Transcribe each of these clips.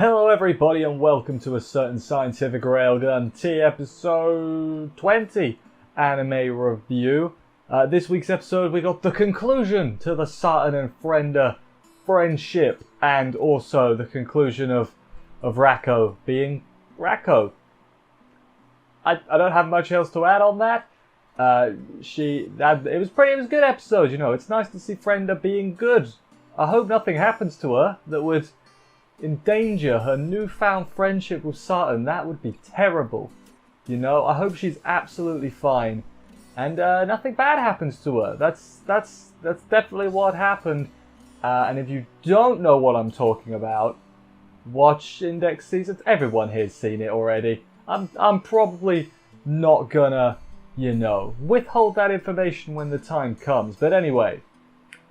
Hello everybody and welcome to a certain scientific Railgun T episode 20 anime review. This week's episode we got the conclusion to the Saturn and Frenda friendship and also the conclusion of Rakko being Rakko. I don't have much else to add on that. It was a good episode, you know. It's nice to see Frenda being good. I hope nothing happens to her that would endanger her newfound friendship with Saturn. That would be terrible. You know, I hope she's absolutely fine. And nothing bad happens to her. That's definitely what happened. And if you don't know what I'm talking about, watch Index Seasons. Everyone here's seen it already. I'm probably not gonna, you know, withhold that information when the time comes. But anyway,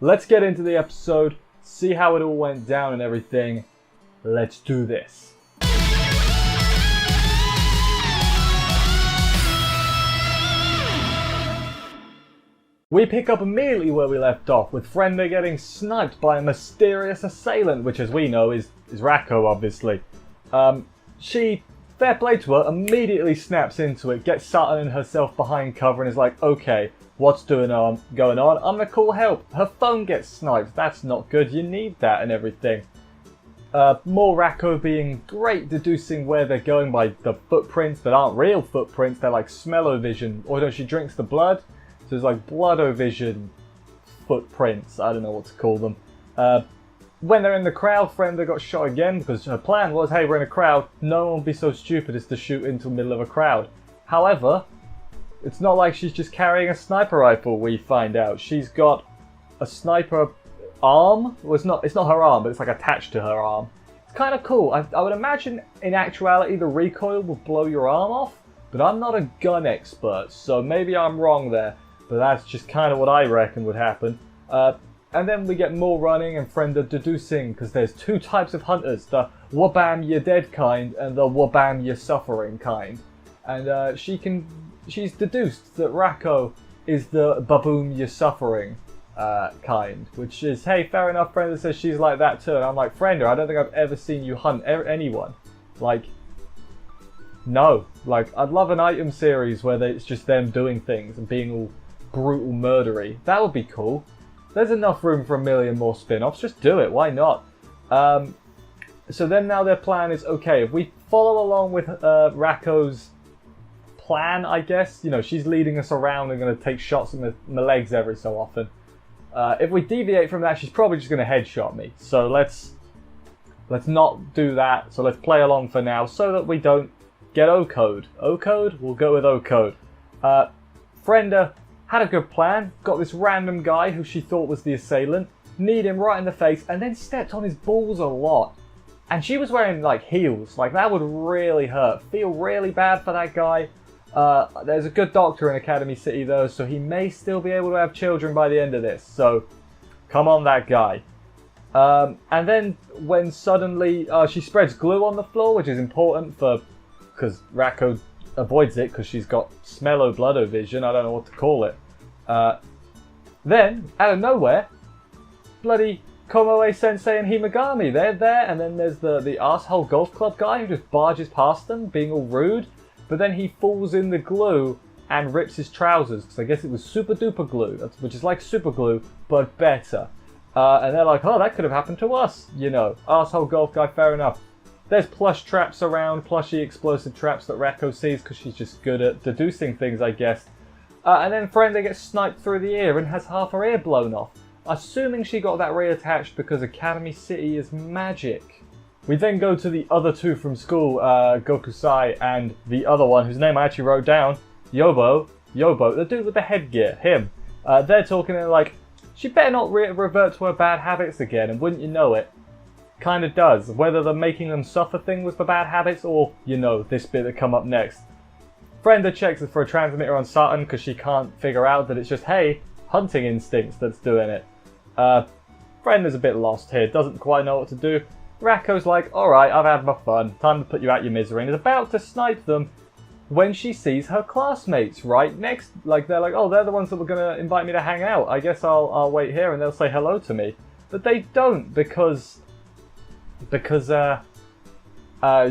let's get into the episode, see how it all went down and everything. Let's do this. We pick up immediately where we left off, with Frenda getting sniped by a mysterious assailant, which as we know is Rakko, obviously. She, fair play to her, immediately snaps into it, gets Saturn and herself behind cover and is like, okay, what's going on? I'm gonna call help. Her phone gets sniped. That's not good. You need that and everything. More Rakko being great, deducing where they're going by the footprints that aren't real footprints. They're like smell-o-vision. Although she drinks the blood, so it's like blood-o-vision footprints. I don't know what to call them. When they're in the crowd, Frenda got shot again because her plan was, hey, we're in a crowd. No one will be so stupid as to shoot into the middle of a crowd. However, it's not like she's just carrying a sniper rifle, we find out. She's got a sniper arm. Well, it's not her arm, but it's like attached to her arm. It's kind of cool. I would imagine in actuality the recoil will blow your arm off, but I'm not a gun expert, so maybe I'm wrong there. But that's just kind of what I reckon would happen. And then we get more running and Frenda deducing, because there's two types of hunters, the wabam you're dead kind and the wabam you're suffering kind. And she's deduced that Rakko is the baboom you're suffering kind, which is, hey, fair enough. Frenda says she's like that too, and I'm like, Frenda, I don't think I've ever seen you hunt anyone. Like, no. Like, I'd love an item series where it's just them doing things and being all brutal murdery. That would be cool. There's enough room for a million more spin-offs. Just do it. Why not? So then now their plan is, okay, if we follow along with Rakko's plan, I guess, you know, she's leading us around and going to take shots in my legs every so often. If we deviate from that, she's probably just going to headshot me. So let's not do that. So let's play along for now so that we don't get O-code. O-code? We'll go with O-code. Frenda had a good plan. Got this random guy who she thought was the assailant. Kneed him right in the face and then stepped on his balls a lot. And she was wearing like heels. Like that would really hurt. Feel really bad for that guy. There's a good doctor in Academy City though, so he may still be able to have children by the end of this. So, come on that guy. And then when suddenly she spreads glue on the floor, which is important because Rakko avoids it because she's got smell-o-blood-o-vision. I don't know what to call it. Then, out of nowhere, bloody Komoe Sensei and Himagami, they're there, and then there's the arsehole golf club guy who just barges past them, being all rude. But then he falls in the glue and rips his trousers, because I guess it was super duper glue, which is like super glue, but better. And they're like, oh, that could have happened to us, you know. Arsehole golf guy, fair enough. There's plush traps around, plushy explosive traps that Rakko sees, because she's just good at deducing things, I guess. And then Frenda gets sniped through the ear and has half her ear blown off. Assuming she got that reattached because Academy City is magic. We then go to the other two from school, Gokusai and the other one, whose name I actually wrote down, Yobo, the dude with the headgear, him. They're talking and like, she better not revert to her bad habits again, and wouldn't you know it, kind of does. Whether the making them suffer thing was the bad habits, or, you know, this bit that come up next. Frenda checks for a transmitter on Saturn because she can't figure out that it's just, hey, hunting instincts that's doing it. Frenda's a bit lost here, doesn't quite know what to do. Rakko's like, alright, I've had my fun, time to put you out your misery, and is about to snipe them when she sees her classmates right next, like they're like, oh, they're the ones that were going to invite me to hang out, I guess I'll wait here and they'll say hello to me. But they don't, because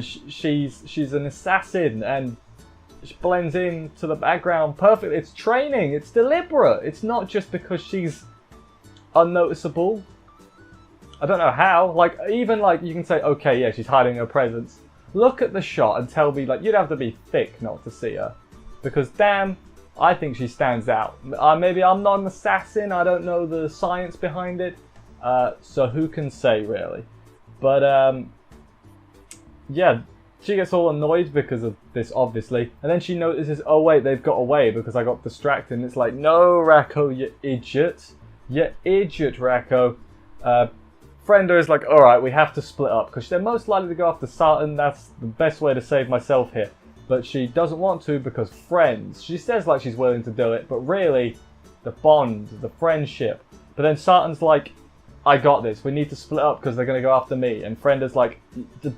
She's an assassin and she blends into the background perfectly. It's training. It's deliberate. It's not just because she's unnoticeable. I don't know how. Like, even like you can say, okay, yeah, she's hiding her presence. Look at the shot and tell me, like, you'd have to be thick not to see her, because damn, I think she stands out. Maybe I'm not an assassin. I don't know the science behind it. So who can say really? But yeah, she gets all annoyed because of this, obviously, and then she notices, oh wait, they've got away because I got distracted. And it's like, no, Rakko, you idiot, Rakko. Frenda is like, alright, we have to split up, because they're most likely to go after Sartan. That's the best way to save myself here. But she doesn't want to because friends. She says like she's willing to do it, but really, the bond, the friendship. But then Sartan's like, I got this, we need to split up because they're going to go after me. And Frenda's like,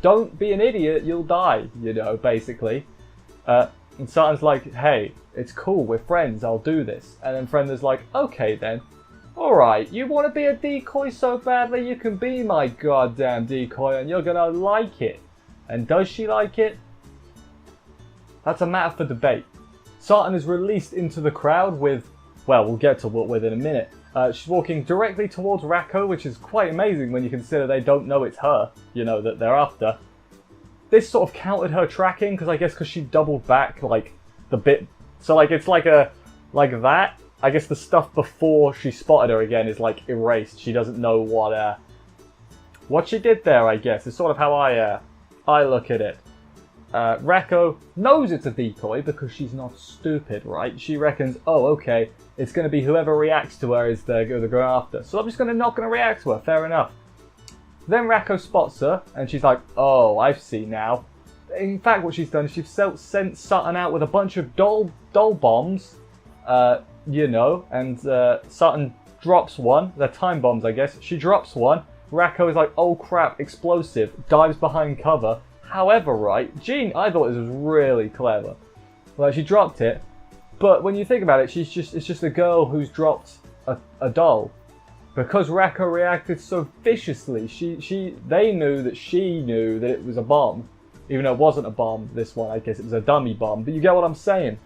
don't be an idiot, you'll die, you know, basically. And Sartan's like, hey, it's cool, we're friends, I'll do this. And then Frenda's like, okay then. Alright, you want to be a decoy so badly, you can be my goddamn decoy and you're gonna like it. And does she like it? That's a matter for debate. Sartan is released into the crowd with, well, we'll get to what with in a minute. She's walking directly towards Rakko, which is quite amazing when you consider they don't know it's her, you know, that they're after. This sort of countered her tracking, because I guess because she doubled back, like, the bit. So, like, it's like that. I guess the stuff before she spotted her again is like erased. She doesn't know what she did there, I guess. It's sort of how I look at it. Rakko knows it's a decoy because she's not stupid, right? She reckons, oh, okay, it's going to be whoever reacts to her is they're going after. So I'm just not going to react to her. Fair enough. Then Rakko spots her and she's like, oh, I see now. In fact, what she's done is she's sent Sartan out with a bunch of doll bombs. You know, and Sartan drops one. They're time bombs, I guess. She drops one. Rakko is like, oh crap, explosive. Dives behind cover. However, right, Jean, I thought this was really clever. Like, she dropped it, but when you think about it, it's just a girl who's dropped a doll. Because Rakko reacted so viciously, they knew that she knew that it was a bomb. Even though it wasn't a bomb, this one, I guess it was a dummy bomb. But you get what I'm saying.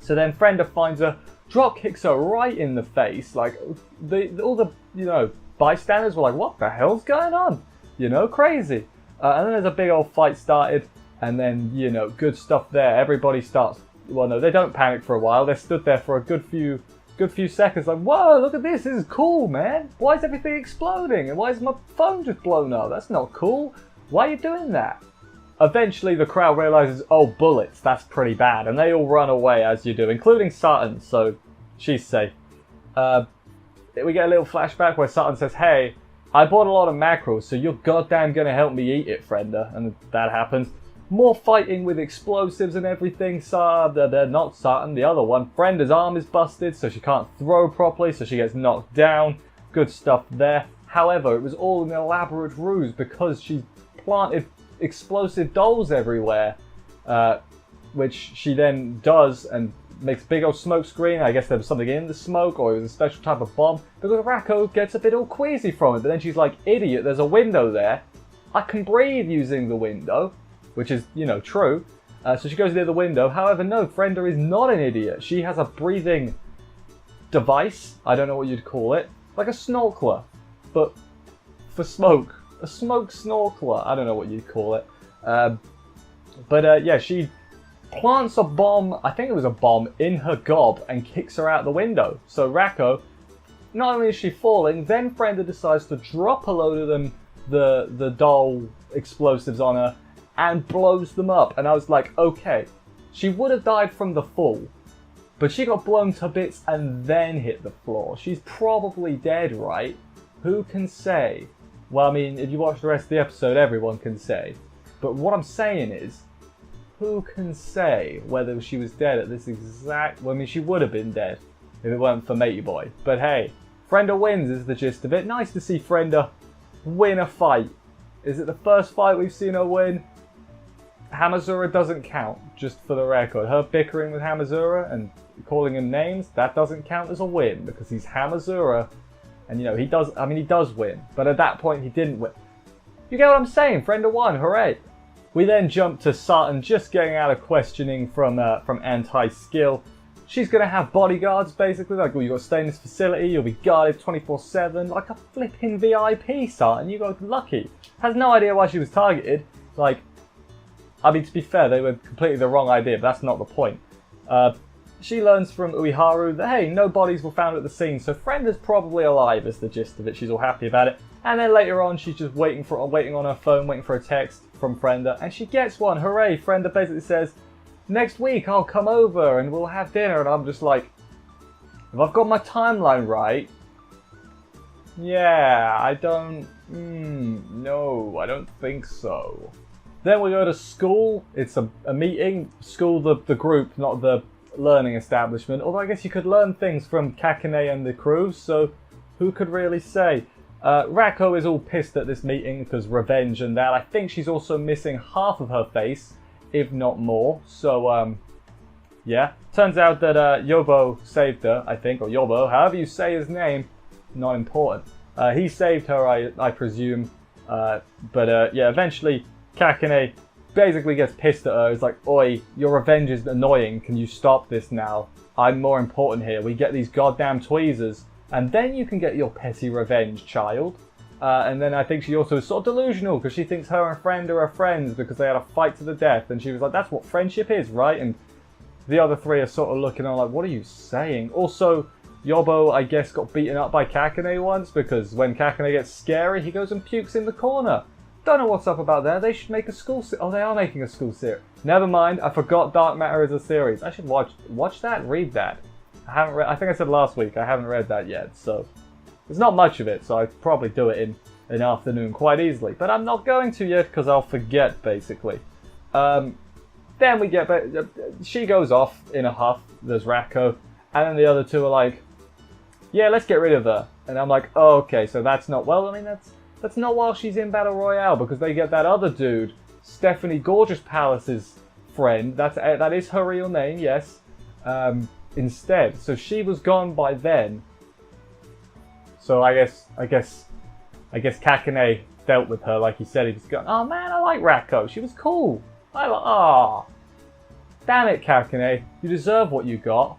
So then Frenda finds her, drop kicks her right in the face. Like, all the, you know, bystanders were like, what the hell's going on? You know, crazy. And then there's a big old fight started. And then, you know, good stuff there. Everybody starts, well, no, they don't panic for a while. They stood there for a good few seconds like, whoa, look at this. This is cool, man. Why is everything exploding? And why is my phone just blown up? That's not cool. Why are you doing that? Eventually, the crowd realizes, oh, bullets, that's pretty bad. And they all run away, as you do, including Sartan, so she's safe. We get a little flashback where Sartan says, hey, I bought a lot of mackerel, so you're goddamn gonna help me eat it, Frenda. And that happens. More fighting with explosives and everything. They're not Sartan, the other one. Frenda's arm is busted, so she can't throw properly, so she gets knocked down. Good stuff there. However, it was all an elaborate ruse because she planted explosive dolls everywhere, which she then does and makes a big old smoke screen. I guess there was something in the smoke, or it was a special type of bomb, because Rakko gets a bit all queasy from it. But then she's like, idiot, there's a window there. I can breathe using the window, which is, you know, true. So she goes near the window. However, no, Frenda is not an idiot. She has a breathing device, I don't know what you'd call it, like a snorkeler, but for smoke. A smoke snorkeler. I don't know what you'd call it. Yeah, she plants a bomb, I think it was a bomb, in her gob and kicks her out the window. So Rakko, not only is she falling, then Frenda decides to drop a load of them, the doll explosives on her, and blows them up. And I was like, okay, she would have died from the fall, but she got blown to bits and then hit the floor. She's probably dead, right? Who can say? Well, I mean, if you watch the rest of the episode, everyone can say. But what I'm saying is, who can say whether she was dead at this exact... Well, I mean, she would have been dead if it weren't for Matey Boy. But hey, Frenda wins is the gist of it. Nice to see Frenda win a fight. Is it the first fight we've seen her win? Hamazura doesn't count, just for the record. Her bickering with Hamazura and calling him names, that doesn't count as a win, because he's Hamazura. And, you know, he does win. But at that point, he didn't win. You get what I'm saying? Frenda won. Hooray. We then jump to Satan just getting out of questioning from anti-skill. She's going to have bodyguards, basically. Like, well, you've got to stay in this facility. You'll be guarded 24/7. Like a flipping VIP, Satan. You got lucky. Has no idea why she was targeted. Like, I mean, to be fair, they were completely the wrong idea, but that's not the point. She learns from Ueharu that, hey, no bodies were found at the scene, so Frenda's probably alive, is the gist of it. She's all happy about it. And then later on, she's just waiting on her phone, waiting for a text from Frenda, and she gets one. Hooray! Frenda basically says, next week I'll come over and we'll have dinner. And I'm just like, if I've got my timeline right, yeah, I don't, no, I don't think so. Then we go to school. It's a meeting. School, the group, not the learning establishment. Although I guess you could learn things from Kakane and the crew, so who could really say? Rakko is all pissed at this meeting because revenge and that. I think she's also missing half of her face, if not more. So, yeah. Turns out that Yobo saved her, I think, or Yobo, however you say his name, not important. He saved her, I presume. But yeah, eventually Kakane basically gets pissed at her. It's like, oi, your revenge is annoying. Can you stop this now? I'm more important here. We get these goddamn tweezers. And then you can get your petty revenge, child. And then I think she also is sort of delusional because she thinks her and Frenda are friends because they had a fight to the death. And she was like, that's what friendship is, right? And the other three are sort of looking at her like, what are you saying? Also, Yobo, I guess, got beaten up by Kakane once because when Kakane gets scary, he goes and pukes in the corner. Don't know what's up about that. They should make a school series. Oh, they are making a school series. Never mind. I forgot Dark Matter is a series. I should watch that, read that. I haven't read. I think I said last week. I haven't read that yet, so there's not much of it. So I'd probably do it in an afternoon quite easily. But I'm not going to yet because I'll forget basically. Then we get back. She goes off in a huff. There's Rakko, and then the other two are like, "Yeah, let's get rid of her." And I'm like, "Oh, okay, so that's not well. I mean, that's not while she's in Battle Royale because they get that other dude, Stephanie Gorgeous Palace's friend. That is her real name, yes." Instead, so she was gone by then. So I guess Kakane dealt with her like he said he was going. Oh man, I like Rakko. She was cool. Damn it, Kakane. You deserve what you got.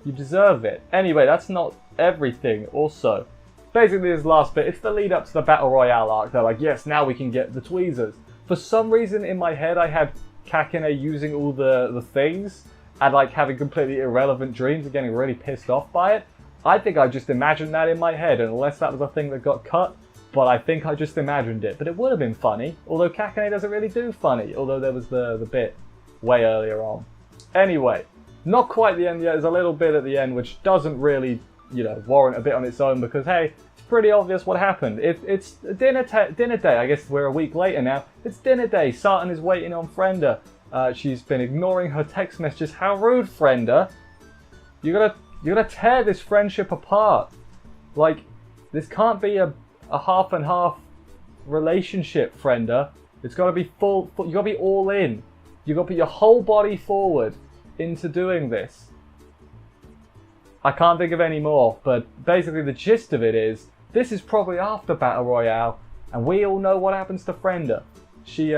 You deserve it. Anyway, that's not everything. Also, basically this last bit, it's the lead up to the Battle Royale arc. They're like, yes, now we can get the tweezers. For some reason in my head, I had Kakane using all the things. And like having completely irrelevant dreams and getting really pissed off by it. I think I just imagined that in my head, unless that was a thing that got cut. But I think I just imagined it. But it would have been funny, although Kakane doesn't really do funny, although there was the bit way earlier on. Anyway, not quite the end yet. There's a little bit at the end which doesn't really, warrant a bit on its own because, hey, it's pretty obvious what happened. It's dinner day. I guess we're a week later now. It's dinner day. Satan is waiting on Frenda. She's been ignoring her text messages. How rude, Frenda. You're gonna tear this friendship apart. Like, this can't be a half and half relationship, Frenda. It's gotta be full. You gotta be all in. You gotta put your whole body forward into doing this. I can't think of any more, but basically the gist of it is, this is probably after Battle Royale, and we all know what happens to Frenda. She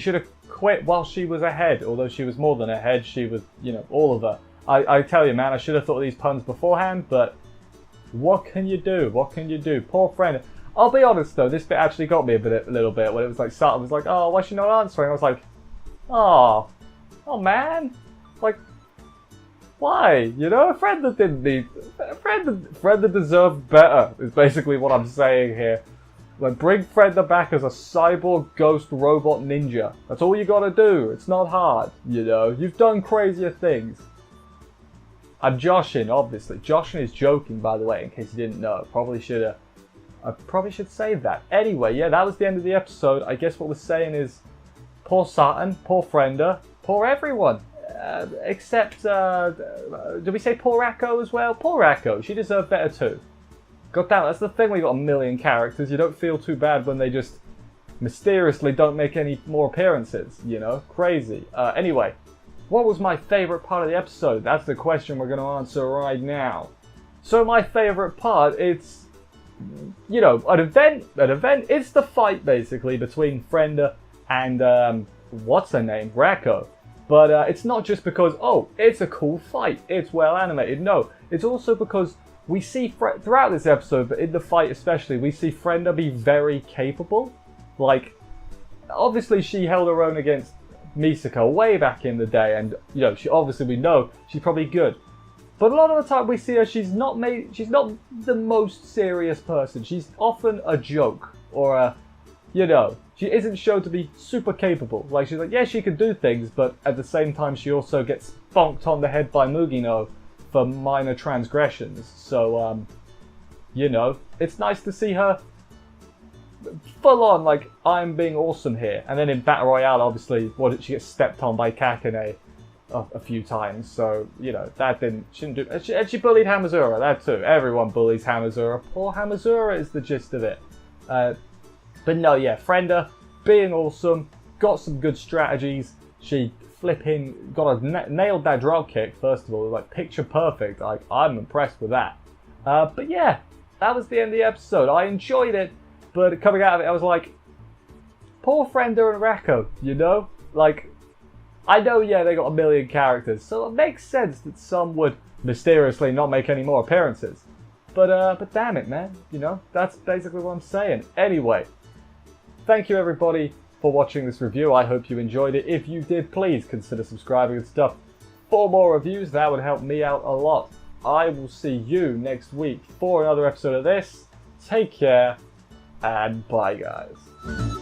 should have quit while she was ahead, although she was more than ahead. She was, all of her. I tell you, man, I should have thought of these puns beforehand, but what can you do? What can you do? Poor Frenda. I'll be honest, though, this bit actually got me a little bit, when it was like, Satan was like, oh, why is she not answering? I was like, oh man. Like, why? Frenda didn't need... Frenda deserved better, is basically what I'm saying here. Like, bring Frenda back as a cyborg ghost robot ninja. That's all you gotta do. It's not hard, You've done crazier things. I'm joshing, obviously. Joshing is joking, by the way, in case you didn't know. I probably should save that. Anyway, yeah, that was the end of the episode. I guess what we're saying is, poor Satan, poor Frenda, poor everyone. Except, did we say poor Rakko as well? Poor Rakko. She deserved better too. God damn, that's the thing when you got a million characters. You don't feel too bad when they just mysteriously don't make any more appearances, Crazy. Anyway, what was my favourite part of the episode? That's the question we're going to answer right now. So my favourite part, it's you know, an event. It's the fight basically between Frenda and what's her name, Rakko. But it's not just because, oh, it's a cool fight, it's well animated. No, it's also because we see throughout this episode, but in the fight especially, we see Frenda be very capable. Like, obviously she held her own against Misako way back in the day, and you know, we know she's probably good. But a lot of the time we see her, she's not the most serious person. She's often a joke, or a, you know, she isn't shown to be super capable. Like, she's like, yeah, she can do things, but at the same time she also gets bonked on the head by Mugino for minor transgressions. So, you know, it's nice to see her full on, like, I'm being awesome here. And then in Battle Royale, obviously, she gets stepped on by Kakane a few times, so, you know, that shouldn't do. And she bullied Hamazura, that too. Everyone bullies Hamazura. Poor Hamazura is the gist of it. But no, yeah, Frenda being awesome, got some good strategies. She nailed that drop kick, first of all, like picture perfect. Like, I'm impressed with that. But yeah, that was the end of the episode. I enjoyed it, but coming out of it, I was like, poor Frenda and Rakko, you know? Like, I know, yeah, they got a million characters, so it makes sense that some would mysteriously not make any more appearances. But damn it, man, you know, that's basically what I'm saying. Anyway, thank you everybody for watching this review. I hope you enjoyed it. If you did, please consider subscribing and stuff for more reviews. That would help me out a lot. I will see you next week for another episode of this. Take care, and bye, guys.